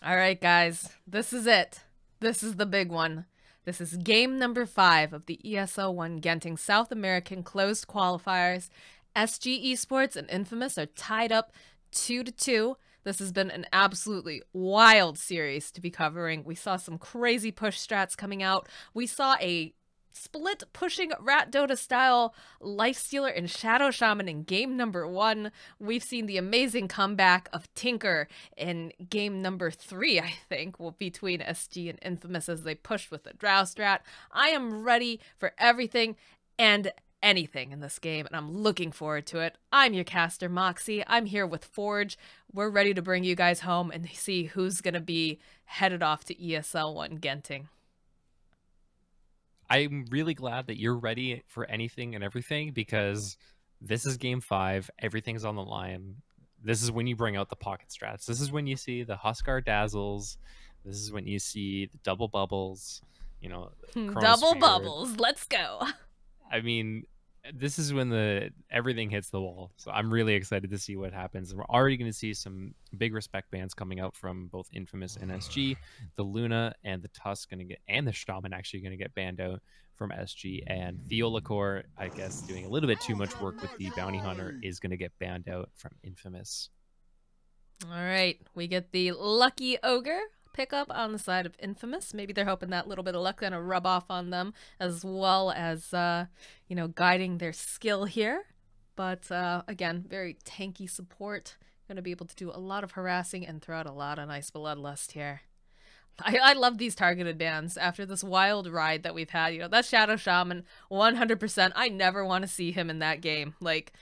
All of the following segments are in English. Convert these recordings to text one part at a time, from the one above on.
All right, guys, this is it. This is the big one. This is game number 5 of the ESL One Genting South American closed qualifiers. SG Esports and Infamous are tied up 2-2. This has been an absolutely wild series to be covering. We saw some crazy push strats coming out. We saw a split pushing Rat Dota style Lifestealer and Shadow Shaman in game number 1. We've seen the amazing comeback of Tinker in game number 3, I think, between SG and Infamous as they pushed with the Drow strat. I am ready for everything and anything in this game, and I'm looking forward to it. I'm your caster, Moxie. I'm here with Forge. We're ready to bring you guys home and see who's going to be headed off to ESL One Genting. I'm really glad that you're ready for anything and everything, because this is game 5. Everything's on the line. This is when you bring out the pocket strats. This is when you see the Huskar Dazzles. This is when you see the double bubbles, you know, double bubbles. Let's go. I mean, this is when everything hits the wall. So I'm really excited to see what happens. And we're already going to see some big respect bans coming out from both Infamous and SG. The Luna and the Tusk and the Shaman actually going to get banned out from SG. And Theolacor, I guess, doing a little bit too much work with the Bounty Hunter, is going to get banned out from Infamous. All right, we get the Lucky Ogre pickup on the side of Infamous. Maybe they're hoping that little bit of luck gonna rub off on them, as well as you know, guiding their skill here. But again, very tanky support, gonna be able to do a lot of harassing and throw out a lot of nice bloodlust here. I love these targeted bans after this wild ride that we've had. You know, that Shadow Shaman, 100%. I never want to see him in that game. Like,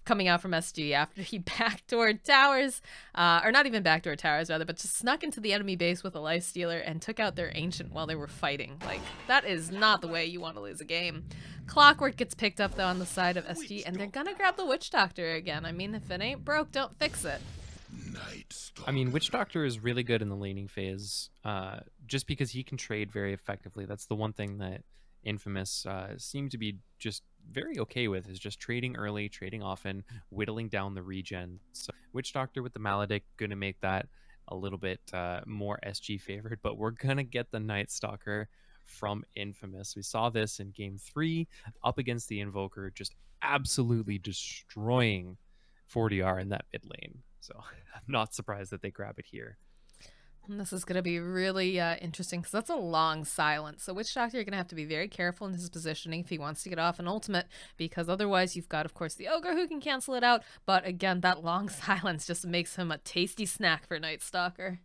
coming out from SG after he backdoored towers, or not even backdoored towers rather, but just snuck into the enemy base with a Lifestealer and took out their Ancient while they were fighting. Like, that is not the way you want to lose a game. Clockwork gets picked up though on the side of SG, and they're gonna grab the Witch Doctor again. I mean, if it ain't broke, don't fix it. I mean, Witch Doctor is really good in the laning phase, just because he can trade very effectively. That's the one thing that Infamous seem to be just very okay with, is just trading early, trading often, whittling down the regen. So Witch Doctor with the Maledict going to make that a little bit more SG favored, but we're going to get the Night Stalker from Infamous. We saw this in game 3 up against the Invoker, just absolutely destroying 40R in that mid lane. So I'm not surprised that they grab it here. And this is going to be really interesting because that's a long silence. So Witch Doctor, you're going to have to be very careful in his positioning if he wants to get off an ultimate, because otherwise you've got, of course, the Ogre who can cancel it out. But again, that long silence just makes him a tasty snack for Night Stalker.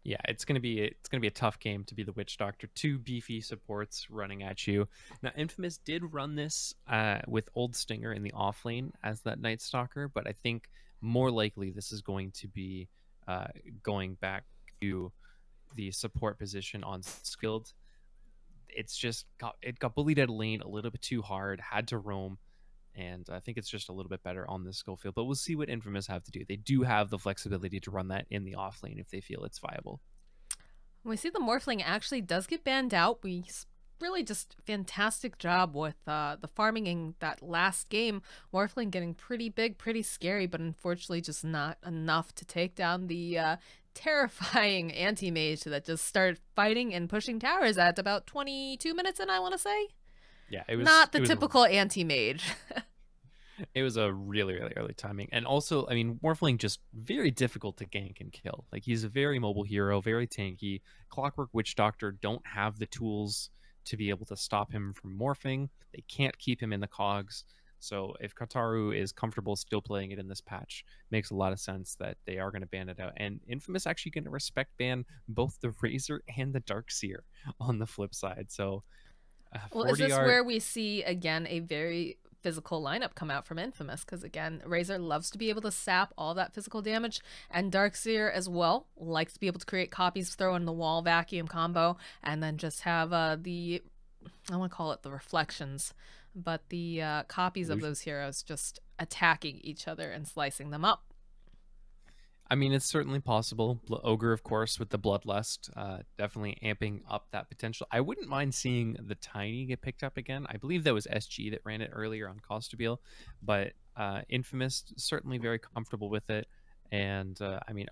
Yeah, it's gonna be a tough game to be the Witch Doctor. 2 beefy supports running at you. Now, Infamous did run this with Old Stinger in the off lane as that Night Stalker, but I think more likely this is going to be going back to the support position on Skilled. It's just got bullied at lane a little bit too hard, had to roam, and I think it's just a little bit better on the skill field. But we'll see what Infamous have to do. They do have the flexibility to run that in the off lane if they feel it's viable. We see the Morphling actually does get banned out. We really just fantastic job with the farming in that last game. Morphling getting pretty big, pretty scary, but unfortunately just not enough to take down the terrifying anti-mage that just started fighting and pushing towers at about 22 minutes in, I want to say. Yeah, it was not the typical anti-mage. It was a really, really early timing. And also, I mean, Morphling just very difficult to gank and kill. Like, he's a very mobile hero, very tanky. Clockwork Witch Doctor don't have the tools to be able to stop him from morphing. They can't keep him in the cogs. So if Kataru is comfortable still playing it in this patch, makes a lot of sense that they are going to ban it out. And Infamous actually going to respect ban both the Razor and the Darkseer on the flip side. So well, is this where we see again a very physical lineup come out from Infamous? Because again, Razor loves to be able to sap all that physical damage, and Darkseer as well likes to be able to create copies, throw in the wall vacuum combo, and then just have the, I want to call it the reflections, but the copies of those heroes just attacking each other and slicing them up. I mean, it's certainly possible. Ogre, of course, with the Bloodlust, definitely amping up that potential. I wouldn't mind seeing the Tiny get picked up again. I believe that was SG that ran it earlier on Costabile, but Infamous certainly very comfortable with it. And I mean,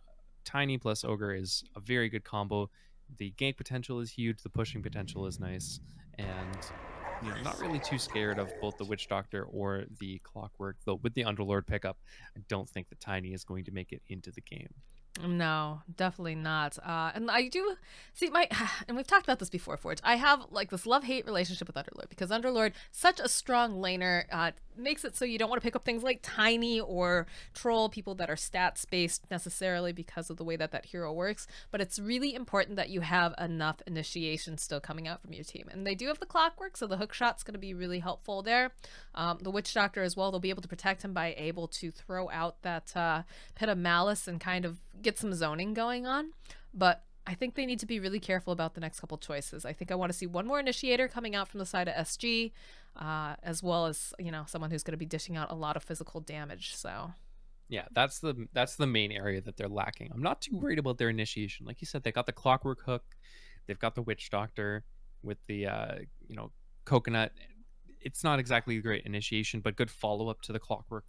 Tiny plus Ogre is a very good combo. The gank potential is huge. The pushing potential is nice, and not really too scared of both the Witch Doctor or the Clockwork. Though with the Underlord pickup, I don't think that Tiny is going to make it into the game. No, definitely not. And I do see my, and we've talked about this before, Forge. I have like this love-hate relationship with Underlord because Underlord, such a strong laner, makes it so you don't want to pick up things like Tiny or Troll, people that are stats based necessarily because of the way that that hero works. But it's really important that you have enough initiation still coming out from your team. And they do have the Clockwork, so the hook shot's going to be really helpful there. The Witch Doctor as well, they'll be able to protect him by able to throw out that Pit of Malice and kind of get some zoning going on. But I think they need to be really careful about the next couple choices. I think I want to see one more initiator coming out from the side of SG, as well as someone who's going to be dishing out a lot of physical damage. So yeah, that's the main area that they're lacking. I'm not too worried about their initiation. Like you said, they got the Clockwork hook, they've got the Witch Doctor with the coconut. It's not exactly a great initiation, but good follow up to the Clockwork.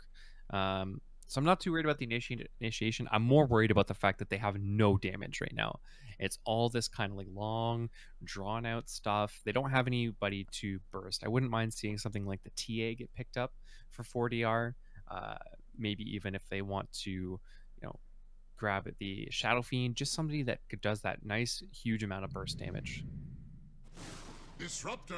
So I'm not too worried about the initiation. I'm more worried about the fact that they have no damage right now. It's all this kind of like long, drawn out stuff. They don't have anybody to burst. I wouldn't mind seeing something like the TA get picked up for 4DR. Maybe even if they want to, grab the Shadow Fiend, just somebody that does that nice, huge amount of burst damage. Disruptor.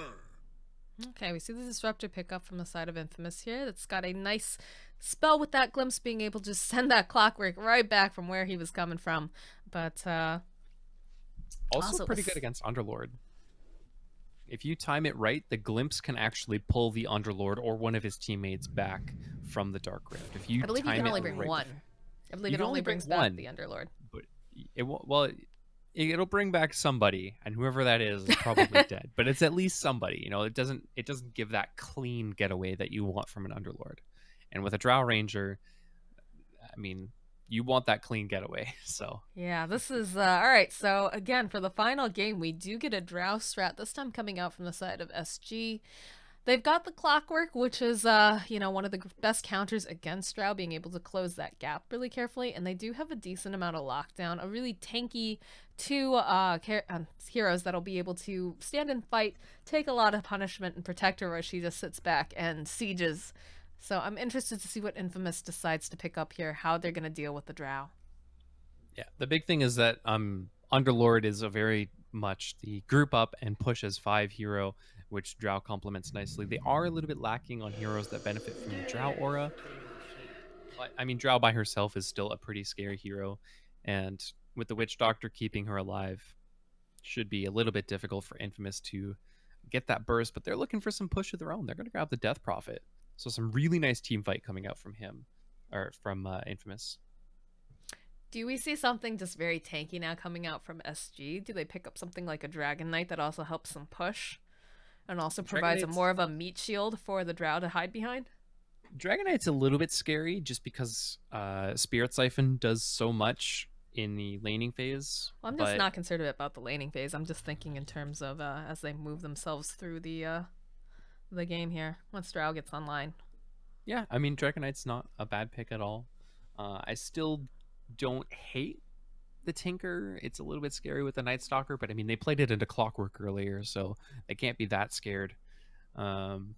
Okay, we see the Disruptor pick up from the side of Infamous here. That's got a nice spell with that glimpse, being able to send that Clockwork right back from where he was coming from. But also pretty good against Underlord. If you time it right, the glimpse can actually pull the Underlord or one of his teammates back from the Dark Rift. If you I believe you can only bring one. I believe it only brings back the Underlord. But it'll bring back somebody, and whoever that is probably dead. But it's at least somebody. It doesn't give that clean getaway that you want from an Underlord. And with a Drow Ranger, I mean, you want that clean getaway. So yeah, this is all right. So again, for the final game, we do get a Drow strat, this time coming out from the side of SG. They've got the Clockwork, which is one of the best counters against Drow, being able to close that gap really carefully. And they do have a decent amount of lockdown, a really tanky two heroes that'll be able to stand and fight, take a lot of punishment, and protect her where she just sits back and sieges. So I'm interested to see what Infamous decides to pick up here, how they're going to deal with the Drow. Yeah, the big thing is that Underlord is a very much the group up and push as 5 hero, which Drow complements nicely. They are a little bit lacking on heroes that benefit from the Drow aura. But, I mean, Drow by herself is still a pretty scary hero, and with the Witch Doctor keeping her alive, should be a little bit difficult for Infamous to get that burst, but they're looking for some push of their own. They're going to grab the Death Prophet. So some really nice team fight coming out from him, or from Infamous. Do we see something just very tanky now coming out from SG? Do they pick up something like a Dragon Knight that also helps them push? And also provides more of a meat shield for the Drow to hide behind? Dragon Knight's a little bit scary just because Spirit Siphon does so much in the laning phase. Well, I'm just not concerned about the laning phase. I'm just thinking in terms of as they move themselves through the game here, once Drow gets online. Yeah, I mean, Dragon Knight's not a bad pick at all. I still don't hate the Tinker. It's a little bit scary with the Night Stalker, but I mean, they played it into Clockwork earlier, so they can't be that scared. I'm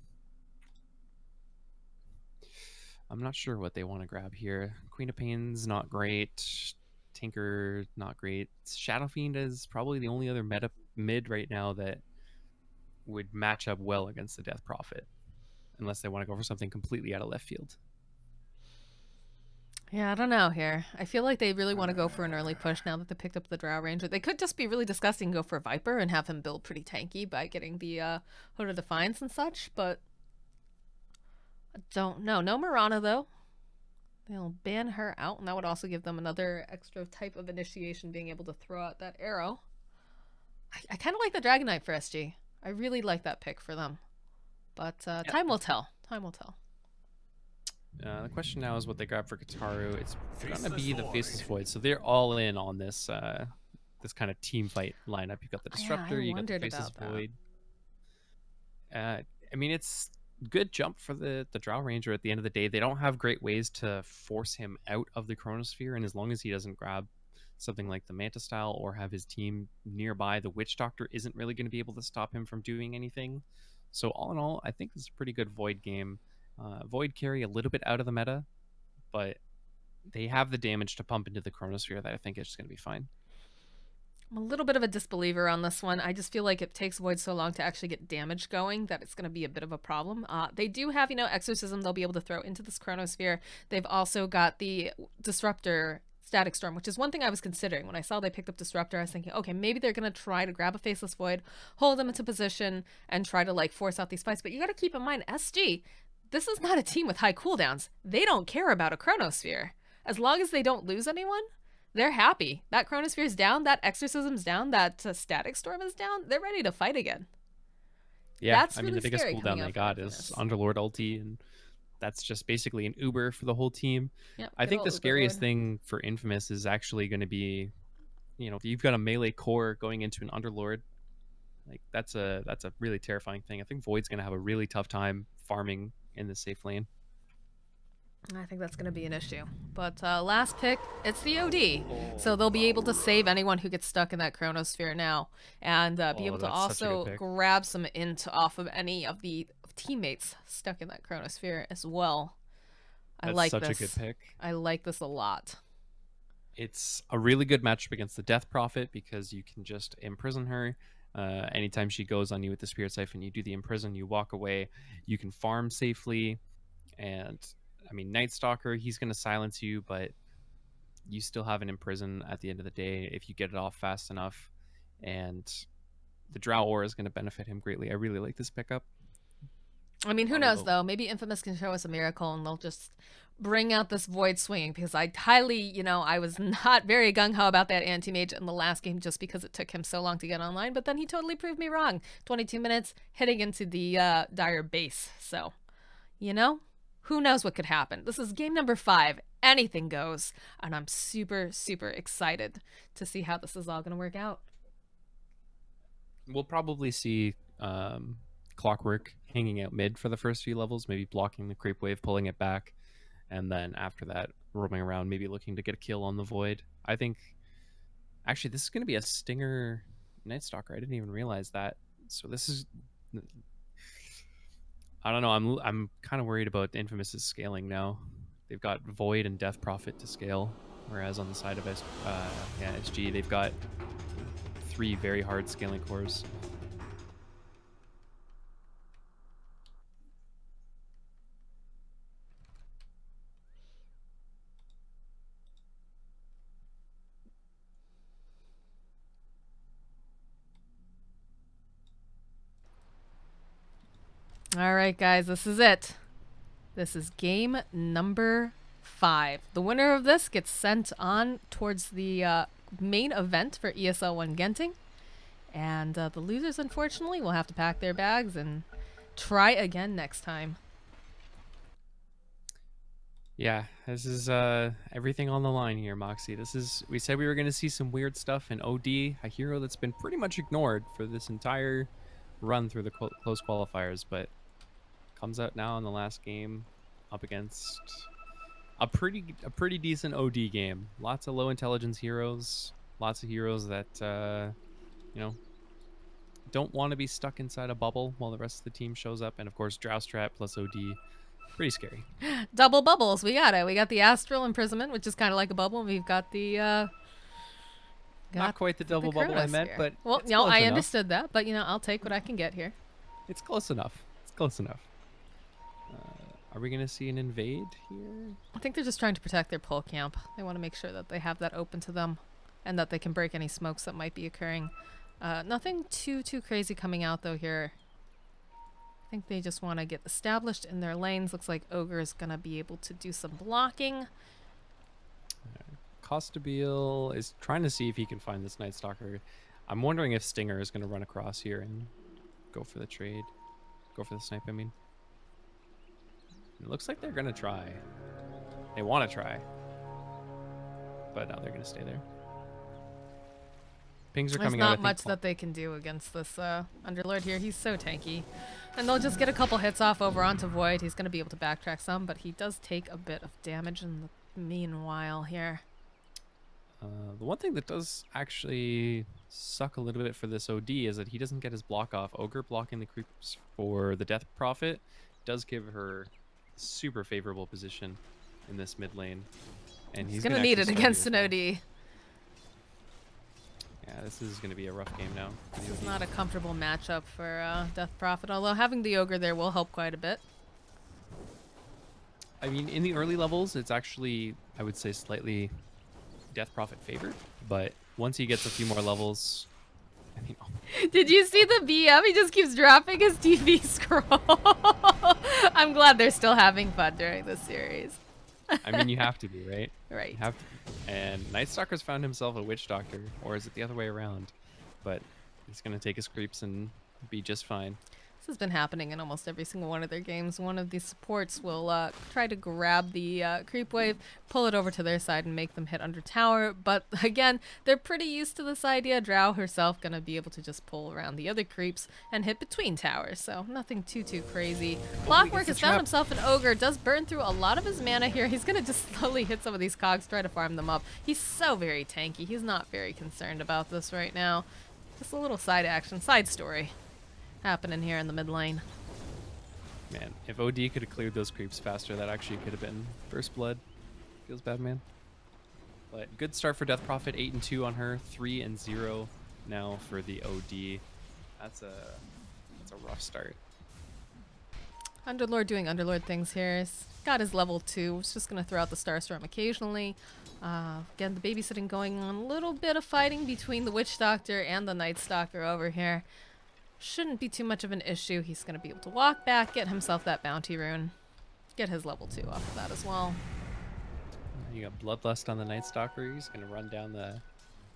not sure what they want to grab here. Queen of Pain's not great. Tinker, not great. Shadow Fiend is probably the only other meta mid right now that would match up well against the Death Prophet, unless they want to go for something completely out of left field. Yeah, I don't know here. I feel like they really want to go for an early push now that they picked up the Drow Ranger. They could just be really disgusting and go for Viper and have him build pretty tanky by getting the Hood of Defiance and such, but I don't know. No Mirana, though. They'll ban her out, and that would also give them another extra type of initiation, being able to throw out that arrow. I kind of like the Dragon Knight for SG. I really like that pick for them. But time will tell. Time will tell. The question now is what they grab for Kataru. It's gonna be the Faceless Void, so they're all in on this this kind of team fight lineup. You got the Disruptor, you got the Faceless Void. I mean, it's good jump for the Drow Ranger. At the end of the day, they don't have great ways to force him out of the Chronosphere, and as long as he doesn't grab something like the Manta style or have his team nearby, the Witch Doctor isn't really going to be able to stop him from doing anything. So all in all, I think this is a pretty good Void game. Void carry a little bit out of the meta, but they have the damage to pump into the Chronosphere that I think is just going to be fine. I'm a little bit of a disbeliever on this one. I just feel like it takes Void so long to actually get damage going that it's going to be a bit of a problem. They do have, Exorcism they'll be able to throw into this Chronosphere. They've also got the Disruptor Static Storm, which is one thing I was considering. When I saw they picked up Disruptor, I was thinking, okay, maybe they're going to try to grab a Faceless Void, hold them into position, and try to, like, force out these fights. But you got to keep in mind, SG, this is not a team with high cooldowns. They don't care about a Chronosphere. As long as they don't lose anyone, they're happy. That Chronosphere is down, that Exorcism's down, that Static Storm is down. They're ready to fight again. Yeah, That's I mean, really the biggest scary cooldown coming they out got from is Infamous. Underlord ulti, and that's just basically an Uber for the whole team. Yep, I good think old the Uber scariest Lord. thing for Infamous is actually going to be, if you've got a melee core going into an Underlord, like that's a really terrifying thing. I think Void's going to have a really tough time farming in the safe lane. I think that's going to be an issue. But last pick, it's the OD. So they'll be able to save anyone who gets stuck in that Chronosphere now. And be able to that's such a good also pick. grab some int off of any of the teammates stuck in that Chronosphere as well. I That's like such this. a good pick. I like this a lot. It's a really good matchup against the Death Prophet because you can just imprison her. Anytime she goes on you with the Spirit Siphon, you do the imprison, you walk away, you can farm safely. And I mean, Night Stalker, he's going to silence you, but you still have an imprison at the end of the day if you get it off fast enough. And the Drow Aura is going to benefit him greatly. I really like this pickup. I mean, who knows, though? Maybe Infamous can show us a miracle and they'll just bring out this Void swinging, because I highly, I was not very gung-ho about that anti-mage in the last game just because it took him so long to get online, but then he totally proved me wrong. 22 minutes, hitting into the Dire base. So, who knows what could happen. This is game number 5. Anything goes, and I'm super, super excited to see how this is all going to work out. We'll probably see Clockwork hanging out mid for the first few levels, maybe blocking the creep wave, pulling it back, and then after that, roaming around, maybe looking to get a kill on the Void. I think, actually, this is going to be a Stinger Night Stalker. I didn't even realize that. So this is, I don't know. I'm kind of worried about Infamous's scaling now. They've got Void and Death Prophet to scale, whereas on the side of SG, they've got 3 very hard scaling cores. All right, guys, this is it. This is game number 5. The winner of this gets sent on towards the main event for ESL One Genting. And the losers, unfortunately, will have to pack their bags and try again next time. Yeah, this is everything on the line here, Moxie. We said we were going to see some weird stuff in OD, a hero that's been pretty much ignored for this entire run through the close qualifiers, but comes out now in the last game up against a pretty decent OD game. Lots of low intelligence heroes, lots of heroes that don't want to be stuck inside a bubble while the rest of the team shows up, and of course Drowstrap plus OD. Pretty scary. Double bubbles. We got it. We got the Astral Imprisonment, which is kind of like a bubble. We've got the not quite the double bubble I meant, but well, it's close I enough. understood that, but I'll take what I can get here. It's close enough. It's close enough. Are we gonna see an invade here? I think they're just trying to protect their pole camp. They want to make sure that they have that open to them, and that they can break any smokes that might be occurring. Nothing too crazy coming out though here. I think they just want to get established in their lanes. Looks like Ogre is gonna be able to do some blocking. Costabile is trying to see if he can find this Night Stalker. I'm wondering if Stinger is going to run across here and go for the trade. Go for the snipe, I mean. It looks like they're going to try. They want to try. But no, they're going to stay there. Pings are coming out. There's not much that they can do against this Underlord here. He's so tanky. And they'll just get a couple hits off over onto Void. He's going to be able to backtrack some, but he does take a bit of damage in the meanwhile here. The one thing that does actually suck a little bit for this OD is that he doesn't get his block off. Ogre blocking the creeps for the Death Prophet does give her super favorable position in this mid lane. And he's gonna need it against an OD. Yeah, this is going to be a rough game now. This is not a comfortable matchup for Death Prophet, although having the Ogre there will help quite a bit. I mean, in the early levels, it's actually, I would say, slightly Death Prophet favored, but once he gets a few more levels, I mean, did you see the BM? He just keeps dropping his TV scroll. I'm glad they're still having fun during this series. I mean, you have to be, right? Right. You have to be. And Night Stalker's found himself a Witch Doctor, or is it the other way around? But he's going to take his creeps and be just fine. This has been happening in almost every single one of their games. One of these supports will try to grab the creep wave, pull it over to their side, and make them hit under tower. But again, they're pretty used to this idea. Drow herself going to be able to just pull around the other creeps and hit between towers. So nothing too crazy. Clockwork has found himself an Ogre. Does burn through a lot of his mana here. He's going to just slowly hit some of these cogs, try to farm them up. He's so very tanky. He's not very concerned about this right now. Just a little side action, side story happening here in the mid lane. Man, if OD could have cleared those creeps faster, that actually could have been first blood. Feels bad, man. But good start for Death Prophet, 8-2 on her, 3-0 now for the OD. That's a rough start. Underlord doing Underlord things here. He's got his level 2. He's just going to throw out the Starstorm occasionally. Again, the babysitting going on. A little bit of fighting between the Witch Doctor and the Night Stalker over here. Shouldn't be too much of an issue. He's going to be able to walk back, get himself that bounty rune, get his level 2 off of that as well. You got Bloodlust on the Night Stalker. He's going to run down the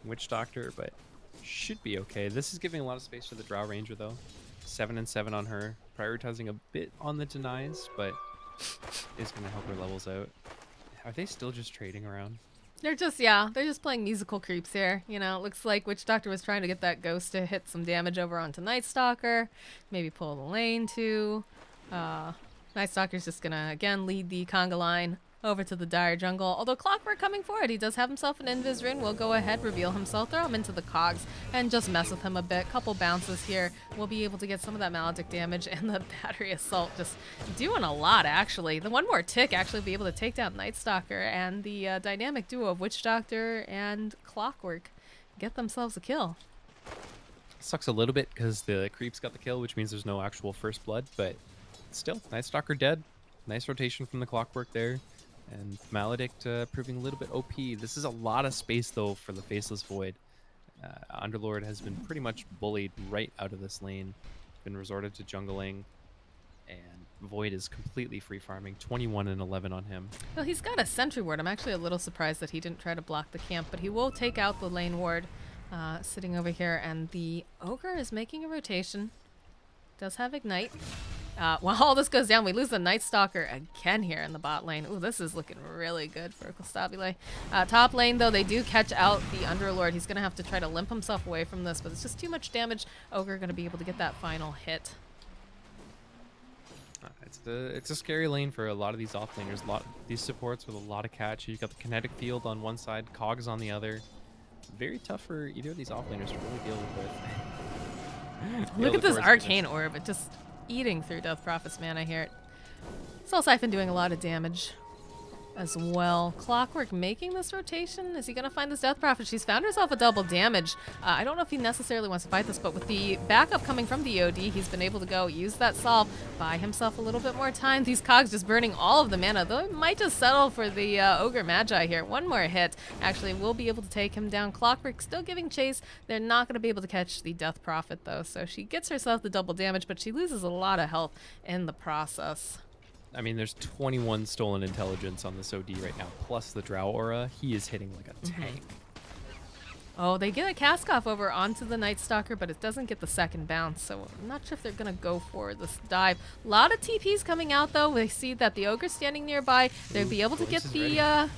Witch Doctor, but should be okay. This is giving a lot of space to the Drow Ranger, though. 7-7 on her, prioritizing a bit on the denies, but is going to help her levels out. Are they still just trading around? They're just playing musical creeps here. You know, it looks like Witch Doctor was trying to get that ghost to hit some damage over onto Night Stalker. Maybe pull the lane too. Night Stalker's just gonna, again, lead the conga line over to the dire jungle. Although Clockwork coming forward, he does have himself an invis rune. Will go ahead, reveal himself, throw him into the cogs, and just mess with him a bit. Couple bounces here. We'll be able to get some of that maledict damage, and the battery assault just doing a lot, actually. The one more tick actually be able to take down Night Stalker, and the dynamic duo of Witch Doctor and Clockwork get themselves a kill. Sucks a little bit because the creeps got the kill, which means there's no actual first blood, but still, Night Stalker dead. Nice rotation from the Clockwork there. And Maledict proving a little bit OP. This is a lot of space, though, for the Faceless Void. Underlord has been pretty much bullied right out of this lane. Been resorted to jungling. And Void is completely free farming. 21-11 on him. Well, he's got a sentry ward. I'm actually a little surprised that he didn't try to block the camp. But he will take out the lane ward sitting over here. And the Ogre is making a rotation. Does have Ignite. While all this goes down, we lose the Night Stalker again here in the bot lane. Ooh, this is looking really good for Costabile. Top lane, though, they do catch out the Underlord. He's going to have to try to limp himself away from this, but it's just too much damage. Ogre going to be able to get that final hit. It's a scary lane for a lot of these offlaners. These supports with a lot of catch. You've got the kinetic field on one side, cogs on the other. Very tough for either of these offlaners to really deal with. Look at this arcane orb. It just eating through Death Prophet's mana here. Soul Siphon doing a lot of damage as well. Clockwork making this rotation. Is he going to find this Death Prophet? She's found herself a double damage. I don't know if he necessarily wants to fight this, but with the backup coming from the OD, he's been able to go use that solve, buy himself a little bit more time. These cogs just burning all of the mana, though he might just settle for the Ogre Magi here. One more hit. Actually, we'll be able to take him down. Clockwork still giving chase. They're not going to be able to catch the Death Prophet, though, so she gets herself the double damage, but she loses a lot of health in the process. I mean, there's 21 stolen intelligence on this OD right now, plus the Drow Aura. He is hitting like a tank. Oh, they get a cask off over onto the Night Stalker, but it doesn't get the second bounce, so I'm not sure if they're going to go for this dive. A lot of TPs coming out, though. We see that the Ogre's standing nearby. They'll be able to get the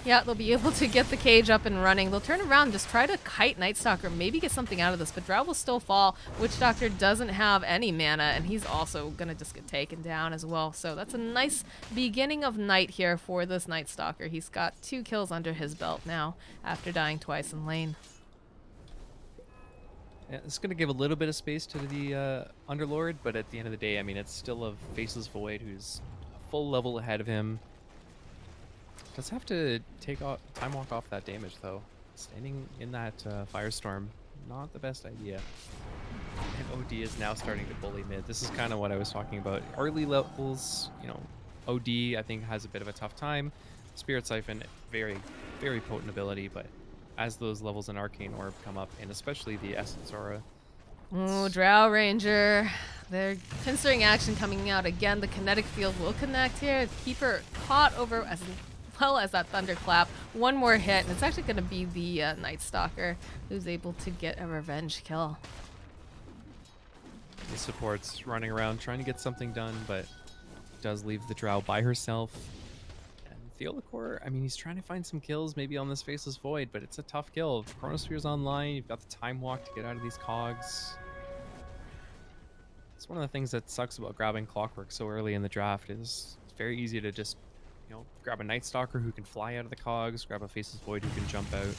Yeah, they'll be able to get the cage up and running. They'll turn around, just try to kite Night Stalker, maybe get something out of this, but Drow will still fall. Witch Doctor doesn't have any mana, and he's also gonna just get taken down as well. So that's a nice beginning of night here for this Night Stalker. He's got 2 kills under his belt now after dying twice in lane. Yeah, it's going to give a little bit of space to the Underlord, but at the end of the day, I mean, it's still a Faceless Void who's a full level ahead of him. Does have to take off, time walk off that damage, though. Standing in that Firestorm, not the best idea. And OD is now starting to bully mid. This is kind of what I was talking about. Early levels, you know, OD, I think, has a bit of a tough time. Spirit Siphon, very, very potent ability, but as those levels in Arcane Orb come up, and especially the Essence Aura. Ooh, Drow Ranger. They're considering action coming out again. The kinetic field will connect here. Keep her caught over as well as that Thunderclap. One more hit, and it's actually going to be the Night Stalker who's able to get a revenge kill. The support's running around trying to get something done, but does leave the Drow by herself. Theolicore, I mean, he's trying to find some kills maybe on this Faceless Void, but it's a tough kill. Chronosphere's online, you've got the Time Walk to get out of these cogs. It's one of the things that sucks about grabbing Clockwork so early in the draft is it's very easy to just, you know, grab a Night Stalker who can fly out of the cogs, grab a Faceless Void who can jump out.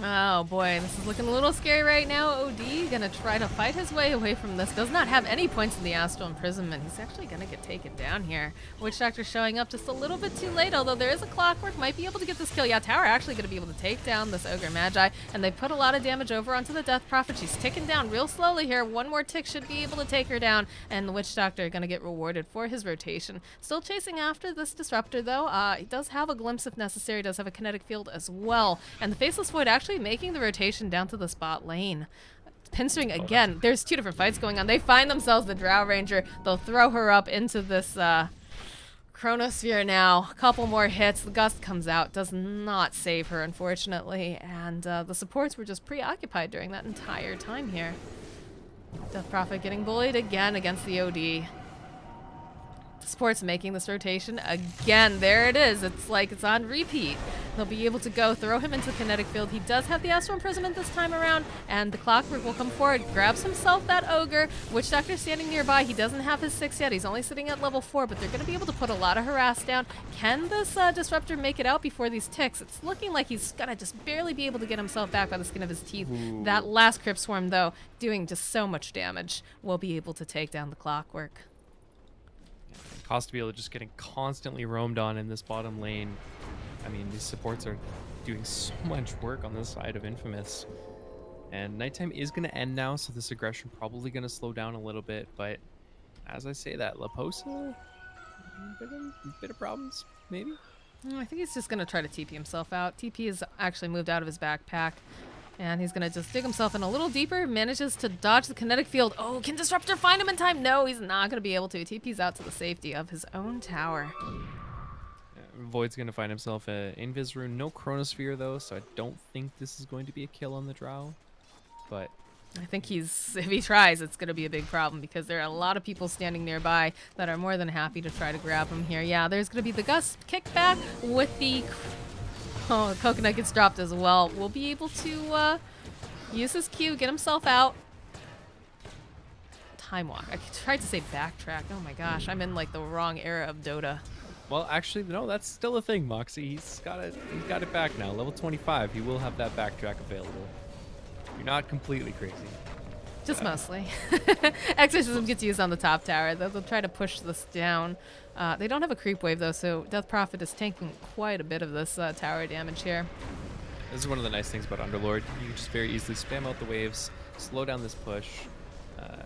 Oh boy, this is looking a little scary right now. OD gonna try to fight his way away from this. Does not have any points in the Astral Imprisonment. He's actually gonna get taken down here. Witch Doctor showing up just a little bit too late, although there is a Clockwork. Might be able to get this kill. Yeah, Tower actually gonna be able to take down this Ogre Magi, and they put a lot of damage over onto the Death Prophet. She's ticking down real slowly here. One more tick should be able to take her down, and the Witch Doctor gonna get rewarded for his rotation. Still chasing after this Disruptor though. He does have a glimpse if necessary, does have a kinetic field as well, and the Faceless Void actually making the rotation down to the spot lane. Pinstring again. There's 2 different fights going on. They find themselves the Drow Ranger. They'll throw her up into this Chronosphere now. A couple more hits. The Gust comes out. Does not save her, unfortunately. And the supports were just preoccupied during that entire time here. Death Prophet getting bullied again against the OD. Support's making this rotation again. There it is. It's like it's on repeat. They'll be able to go throw him into the kinetic field. He does have the Astral Imprisonment this time around, and the Clockwork will come forward, grabs himself that Ogre. Witch Doctor standing nearby. He doesn't have his 6 yet. He's only sitting at level 4, but they're going to be able to put a lot of harass down. Can this Disruptor make it out before these ticks? It's looking like he's going to just barely be able to get himself back by the skin of his teeth. Ooh. That last Crypt Swarm, though, doing just so much damage, will be able to take down the Clockwork. Costabile just getting constantly roamed on in this bottom lane. I mean, these supports are doing so much work on this side of Infamous. And nighttime is going to end now, so this aggression probably going to slow down a little bit. But as I say that, Laposa, a bit of problems, maybe? I think he's just going to try to TP himself out. TP is actually moved out of his backpack. And he's going to just dig himself in a little deeper. Manages to dodge the kinetic field. Oh, can Disruptor find him in time? No, he's not going to be able to. TP's out to the safety of his own tower. Void's going to find himself an Invis Rune. No Chronosphere, though, so I don't think this is going to be a kill on the Drow. But I think if he tries, it's going to be a big problem because there are a lot of people standing nearby that are more than happy to try to grab him here. Yeah, there's going to be the Gust kickback with the... Oh, the Coconut gets dropped as well. We'll be able to use his Q, get himself out. Time Walk. I tried to say backtrack. Oh my gosh, I'm in like the wrong era of Dota. Well, actually, no, that's still a thing, Moxie. He's got it back now. Level 25, he will have that backtrack available. You're not completely crazy. Just mostly. Exorcism gets used on the top tower. They'll try to push this down. They don't have a creep wave, though, so Death Prophet is tanking quite a bit of this tower damage here. This is one of the nice things about Underlord. You can just very easily spam out the waves, slow down this push.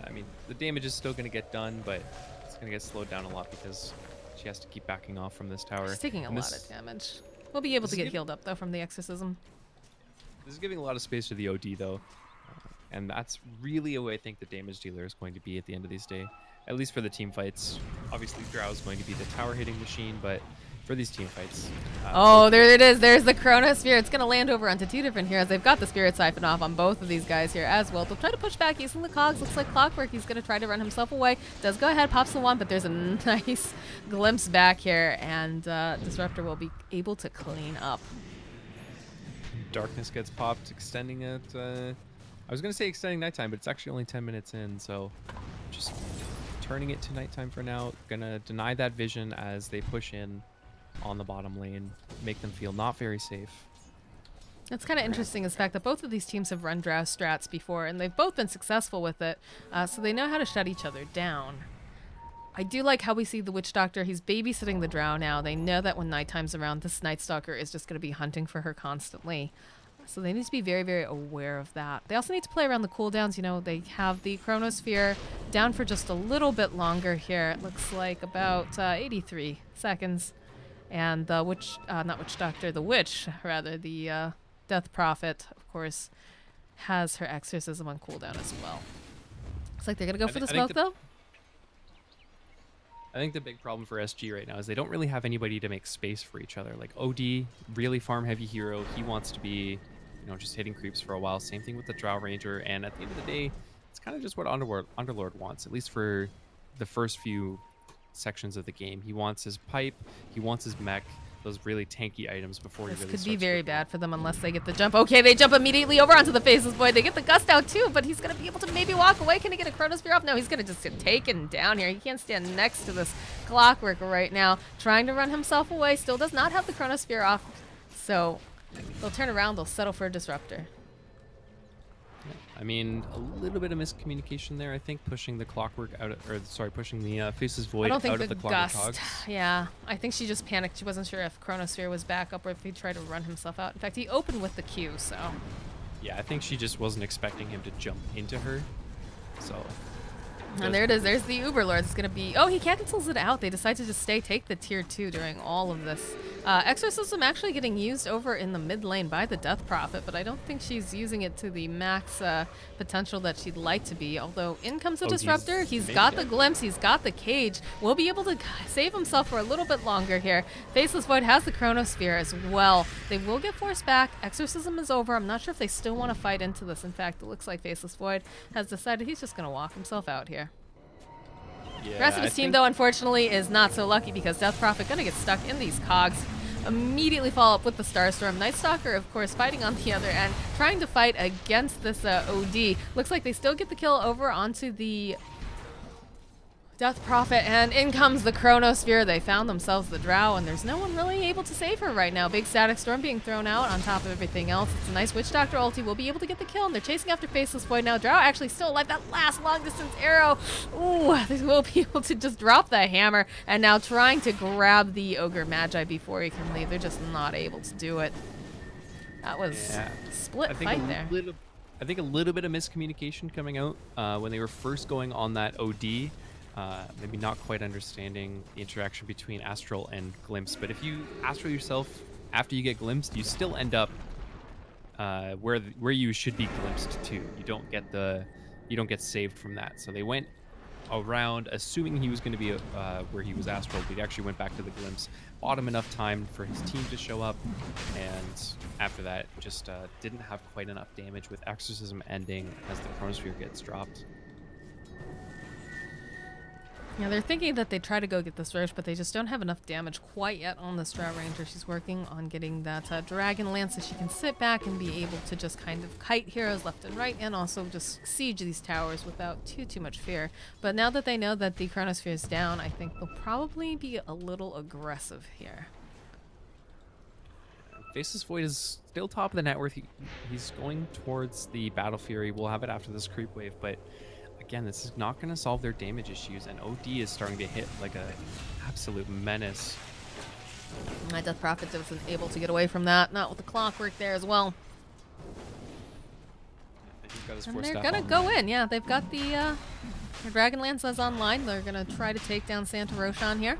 I mean, the damage is still going to get done, but it's going to get slowed down a lot because she has to keep backing off from this tower. She's taking a lot of damage. We'll be able to get healed up, though, from the Exorcism. This is giving a lot of space to the OD, though. And that's really a way I think the damage dealer is going to be at the end of this day. At least for the team fights. Obviously, Drow is going to be the tower hitting machine, but for these team fights. Oh, there it is. There's the Chronosphere. It's going to land over onto two different heroes. They've got the Spirit Siphon off on both of these guys here as well. They'll try to push back using the cogs. Looks like Clockwork. He's going to try to run himself away. Does go ahead, pops the one, but there's a nice glimpse back here, and Disruptor will be able to clean up. Darkness gets popped, extending it. I was going to say extending nighttime, but it's actually only 10 minutes in, so just turning it to nighttime for now. Going to deny that vision as they push in on the bottom lane, make them feel not very safe. It's kind of interesting is the fact that both of these teams have run Drow strats before, and they've both been successful with it, so they know how to shut each other down. I do like how we see the Witch Doctor. He's babysitting the Drow now. They know that when nighttime's around, this Night Stalker is just going to be hunting for her constantly. So they need to be very, very aware of that. They also need to play around the cooldowns. You know, they have the Chronosphere down for just a little bit longer here. It looks like about 83 seconds. And the Witch, not Witch Doctor, the Witch, rather, the Death Prophet, of course, has her Exorcism on cooldown as well. Looks like they're going to go for the smoke, though. I think the big problem for SG right now is they don't really have anybody to make space for each other. Like OD, really farm heavy hero. He wants to be, you know, just hitting creeps for a while. Same thing with the Drow Ranger. And at the end of the day, it's kind of just what Underlord wants, at least for the first few sections of the game. He wants his pipe, he wants his mech, those really tanky items before he really starts. This could be very bad for them unless they get the jump. Okay, they jump immediately over onto the Faceless Void. They get the Gust out too, but he's going to be able to maybe walk away. Can he get a Chronosphere off? No, he's going to just get taken down here. He can't stand next to this Clockwork right now. Trying to run himself away. Still does not have the Chronosphere off. So they'll turn around. They'll settle for a Disruptor. I mean, a little bit of miscommunication there. I think pushing the Clockwork out, pushing the Faceless Void out of the Clockwork Cogs. Yeah, I think she just panicked. She wasn't sure if Chronosphere was back up or if he tried to run himself out. In fact, he opened with the Q, so. Yeah, I think she just wasn't expecting him to jump into her. So. And there it is. There's the Uber Lord. It's going to be... Oh, he cancels it out. They decide to just take the tier 2 during all of this. Exorcism actually getting used over in the mid lane by the Death Prophet, but I don't think she's using it to the max potential that she'd like to be. Although in comes the Disruptor. He's got the glimpse. He's got the cage. Will be able to save himself for a little bit longer here. Faceless Void has the Chronosphere as well. They will get forced back. Exorcism is over. I'm not sure if they still want to fight into this. In fact, it looks like Faceless Void has decided he's just going to walk himself out here. Yeah, the rest of his team, though, unfortunately, is not so lucky because Death Prophet going to get stuck in these cogs. Immediately follow up with the Starstorm. Night Stalker, of course, fighting on the other end, trying to fight against this OD. Looks like they still get the kill over onto the Death Prophet, and in comes the Chronosphere. They found themselves the Drow, and there's no one really able to save her right now. Big Static Storm being thrown out on top of everything else. It's a nice Witch Doctor ulti. Will be able to get the kill, and they're chasing after Faceless Void now. Drow actually still alive. That last long-distance arrow. Ooh, they will be able to just drop the hammer, and now trying to grab the Ogre Magi before he can leave. They're just not able to do it. That was a split fight there. I think a little bit of miscommunication coming out when they were first going on that OD. Maybe not quite understanding the interaction between Astral and Glimpse, but if you Astral yourself after you get glimpsed, you still end up where you should be glimpsed to. You don't get saved from that. So they went around assuming he was going to be where he was Astral, but he actually went back to the glimpse, bought him enough time for his team to show up, and after that just didn't have quite enough damage with Exorcism ending as the Chronosphere gets dropped. Yeah, they're thinking that they try to go get this Roche, but they just don't have enough damage quite yet on this Drow Ranger. She's working on getting that Dragon Lance so she can sit back and be able to just kind of kite heroes left and right and also just siege these towers without too much fear. But now that they know that the Chronosphere is down, I think they'll probably be a little aggressive here. Faceless Void is still top of the net worth. He's going towards the Battle Fury. We'll have it after this creep wave, but again, this is not going to solve their damage issues, and OD is starting to hit like a absolute menace. My Death Prophet wasn't able to get away from that, not with the Clockwork there as well. And they're going to go in, yeah. They've got the Dragon Lance is online. They're going to try to take down Santa Roshan here.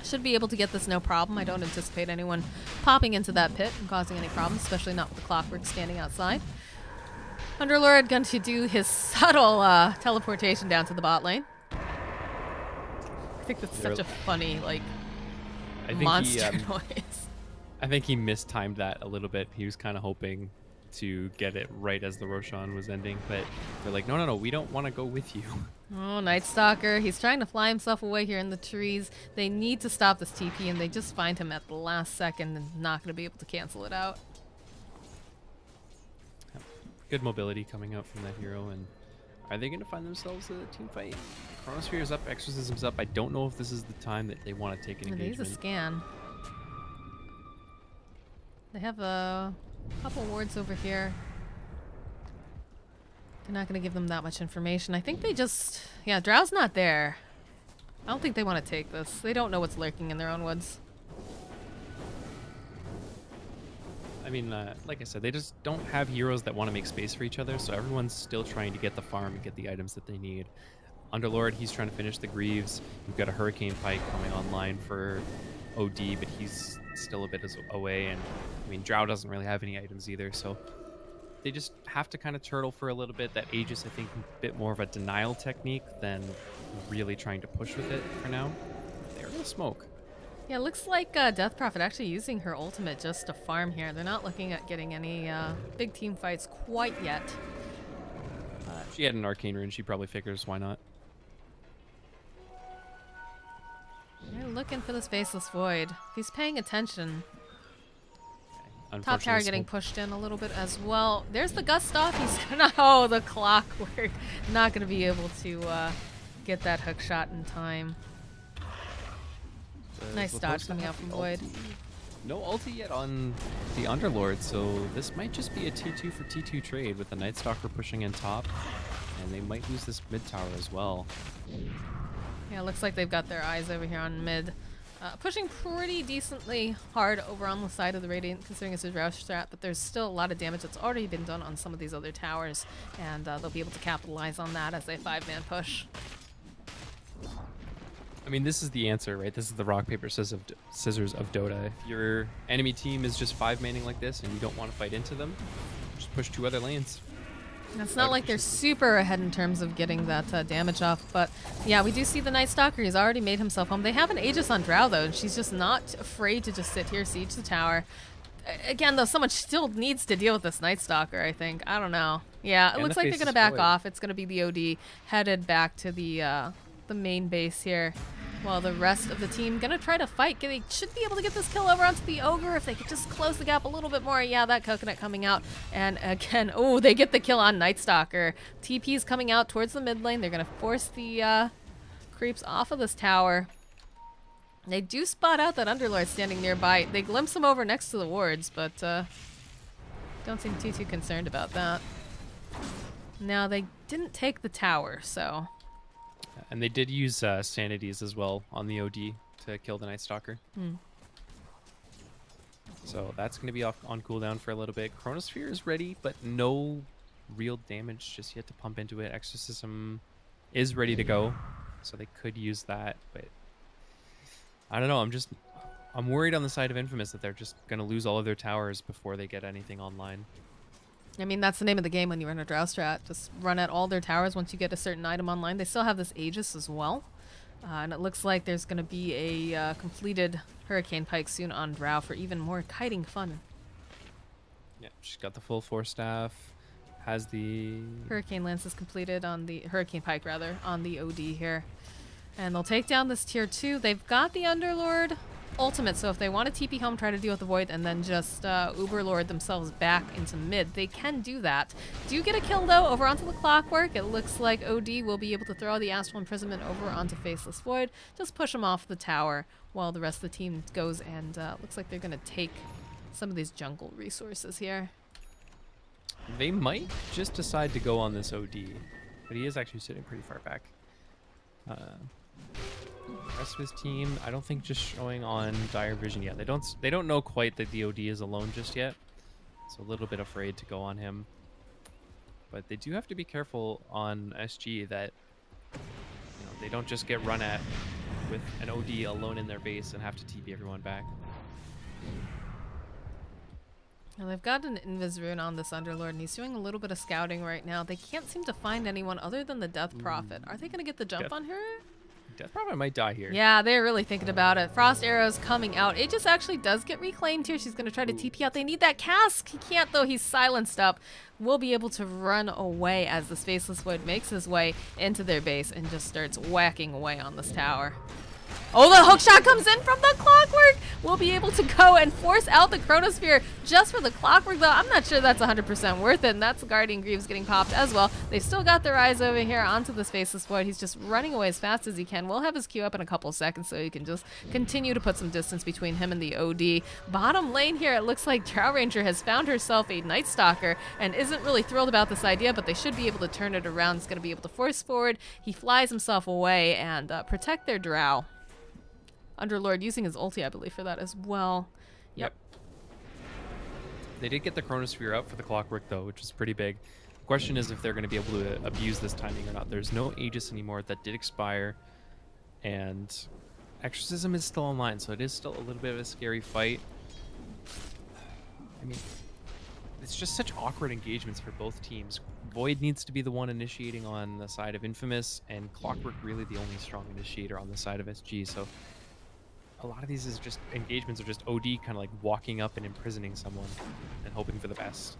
Should be able to get this no problem. I don't anticipate anyone popping into that pit and causing any problems, especially not with the Clockwork standing outside. Underlord going to do his subtle teleportation down to the bot lane. I think that's such a funny, like... I think monster noise. I think he mistimed that a little bit. He was kind of hoping to get it right as the Roshan was ending, but they're like, no, we don't want to go with you. Oh, Night Stalker. He's trying to fly himself away here in the trees. They need to stop this TP, and they just find him at the last second and not going to be able to cancel it out. Good mobility coming out from that hero, and are they going to find themselves a team fight? Chronosphere is up, Exorcism's up. I don't know if this is the time that they want to take an engagement. There's a scan. They have a couple wards over here. They're not going to give them that much information. I think they just... Yeah, Drow's not there. I don't think they want to take this. They don't know what's lurking in their own woods. I mean, like I said, they just don't have heroes that want to make space for each other, so everyone's still trying to get the farm and get the items that they need. Underlord, he's trying to finish the Greaves. You've got a Hurricane Pike coming online for OD, but he's still a bit away, and I mean, Drow doesn't really have any items either, so they just have to kind of turtle for a little bit. That Aegis, I think, a bit more of a denial technique than really trying to push with it for now. They're gonna smoke. Yeah, it looks like Death Prophet actually using her ultimate just to farm here. They're not looking at getting any big team fights quite yet. She had an Arcane Rune. She probably figures, why not? They're looking for this Faceless Void. If he's paying attention. Top tower getting pushed in a little bit as well. There's the gust off. He's gonna... Oh, the clockwork. Not gonna be able to get that hook shot in time. Nice dodge coming out from Void. No ulti yet on the Underlord, so this might just be a T2 for T2 trade with the Night Stalker pushing in top, and they might lose this mid tower as well. Yeah, looks like they've got their eyes over here on mid. Pushing pretty decently hard over on the side of the Radiant, considering it's a Roush strat, but there's still a lot of damage that's already been done on some of these other towers, and they'll be able to capitalize on that as they 5-man push. I mean, this is the answer, right? This is the rock, paper, scissors of Dota. If your enemy team is just 5-manning like this and you don't want to fight into them, just push 2 other lanes. It's not like they're super ahead in terms of getting that damage off, but yeah, we do see the Night Stalker. He's already made himself home. They have an Aegis on Drow, though, and she's just not afraid to just sit here, siege the tower. Again, though, someone still needs to deal with this Night Stalker, I think. I don't know. Yeah, it looks like they're going to back off. It's going to be the OD headed back to the main base here. While the rest of the team gonna try to fight. They should be able to get this kill over onto the Ogre if they could just close the gap a little bit more. Yeah, that coconut coming out. And again, oh, they get the kill on Night Stalker. TP is coming out towards the mid lane. They're gonna force the creeps off of this tower. They do spot out that Underlord standing nearby. They glimpse him over next to the wards, but don't seem too concerned about that. Now, they didn't take the tower, so... And they did use Sanities as well on the OD to kill the Night Stalker. So that's going to be on cooldown for a little bit. Chronosphere is ready, but no real damage just yet to pump into it. Exorcism is ready to go, so they could use that. But I don't know. I'm worried on the side of Infamous that they're just going to lose all of their towers before they get anything online. I mean, that's the name of the game when you run a Drow strat. Just run at all their towers once you get a certain item online. They still have this Aegis as well. And it looks like there's going to be a completed Hurricane Pike soon on Drow for even more kiting fun. Yeah, she's got the full 4-staff. Has the... Hurricane Lance is completed on the... Hurricane Pike, rather, on the OD here. And they'll take down this tier 2. They've got the Underlord ultimate, so if they want to TP home, try to deal with the Void, and then just Uberlord themselves back into mid, they can do that. Do get a kill, though, over onto the Clockwork. It looks like OD will be able to throw the Astral Imprisonment over onto Faceless Void, just push him off the tower while the rest of the team goes, and looks like they're going to take some of these jungle resources here. They might just decide to go on this OD, but he is actually sitting pretty far back. The rest of his team, I don't think just showing on Dire Vision yet. They don't know quite that the OD is alone just yet, so a little bit afraid to go on him. But they do have to be careful on SG that they don't just get run at with an OD alone in their base and have to TP everyone back. Now they've got an Invis rune on this Underlord, and he's doing a little bit of scouting right now. They can't seem to find anyone other than the Death Prophet. Are they going to get the jump on her? Death Prophet might die here. Yeah, they're really thinking about it. Frost Arrow's coming out. Aegis actually does get reclaimed here. She's going to try to TP out. They need that cask. He can't, though. He's silenced up. Will be able to run away as this Faceless Void makes his way into their base and just starts whacking away on this tower. Oh, the hook shot comes in from the Clockwork. We'll be able to go and force out the Chronosphere just for the Clockwork, though. I'm not sure that's 100% worth it, and that's Guardian Greaves getting popped as well. They've still got their eyes over here onto this Faceless Void. He's just running away as fast as he can. We'll have his Q up in a couple seconds so he can just continue to put some distance between him and the OD. Bottom lane here, it looks like Drow Ranger has found herself a Night Stalker and isn't really thrilled about this idea, but they should be able to turn it around. He's going to be able to force forward. He flies himself away and protect their Drow. Underlord using his ulti, I believe, for that as well. Yep. They did get the Chronosphere out for the Clockwork, though, which is pretty big. The question is if they're going to be able to abuse this timing or not. There's no Aegis anymore. That did expire. And Exorcism is still online, so it is still a little bit of a scary fight. I mean, it's just such awkward engagements for both teams. Void needs to be the one initiating on the side of Infamous, and Clockwork really the only strong initiator on the side of SG, so a lot of these is just engagements are just OD kind of like walking up and imprisoning someone and hoping for the best.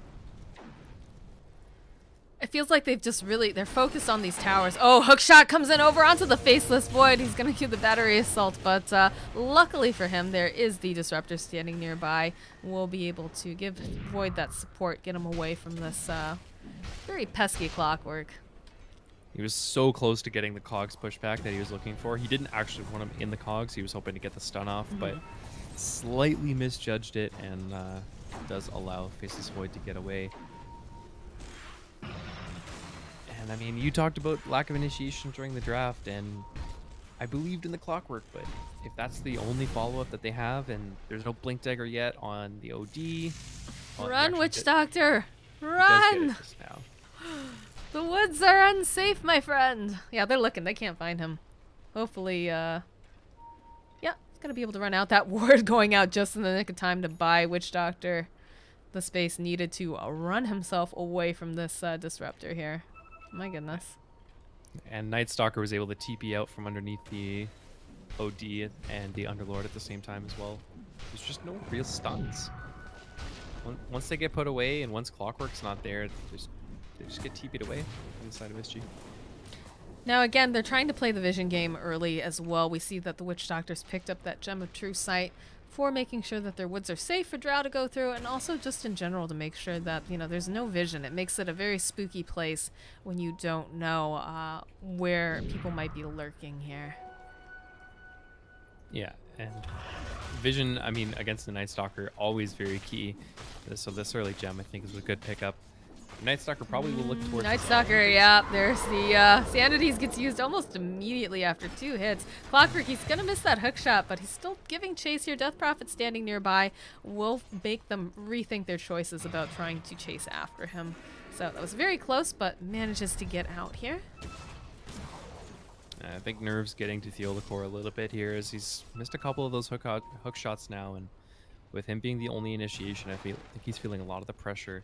It feels like they've just really, they're focused on these towers. Oh, hookshot comes in over onto the Faceless Void. He's going to cue the battery assault, but luckily for him, there is the Disruptor standing nearby. We'll be able to give Void that support, get him away from this very pesky Clockwork. He was so close to getting the cogs pushback that he was looking for. He didn't actually want him in the cogs. He was hoping to get the stun off, but slightly misjudged it and does allow Faceless Void to get away. And I mean, you talked about lack of initiation during the draft, and I believed in the Clockwork, but if that's the only follow-up that they have and there's no Blink Dagger yet on the OD... Well, run, Witch Doctor! Run! Now. The woods are unsafe, my friend. Yeah, they're looking. They can't find him. Hopefully, yeah, he's gonna be able to run out. That ward going out just in the nick of time to buy Witch Doctor the space needed to run himself away from this Disruptor here. My goodness. And Night Stalker was able to TP out from underneath the OD and the Underlord at the same time as well. There's just no real stuns. Once they get put away and once Clockwork's not there, they just get TP'd away on the side of SG. Now again, they're trying to play the vision game early as well. We see that the Witch Doctor's picked up that Gem of True Sight for making sure that their woods are safe for Drow to go through, and also just in general to make sure that, you know, there's no vision. It makes it a very spooky place when you don't know where people might be lurking here. Yeah, and vision, I mean, against the Night Stalker, always very key. So this early gem, I think, is a good pickup. Night Stalker probably will look towards Night Stalker, yeah. There's the Sanities gets used almost immediately after 2 hits. Clockwork, he's gonna miss that hook shot, but he's still giving chase here. Death Prophet standing nearby will make them rethink their choices about trying to chase after him. So that was very close, but manages to get out here. I think Nerve's getting to feel the core a little bit here as he's missed a couple of those hook shots now, and with him being the only initiation, I think he's feeling a lot of the pressure.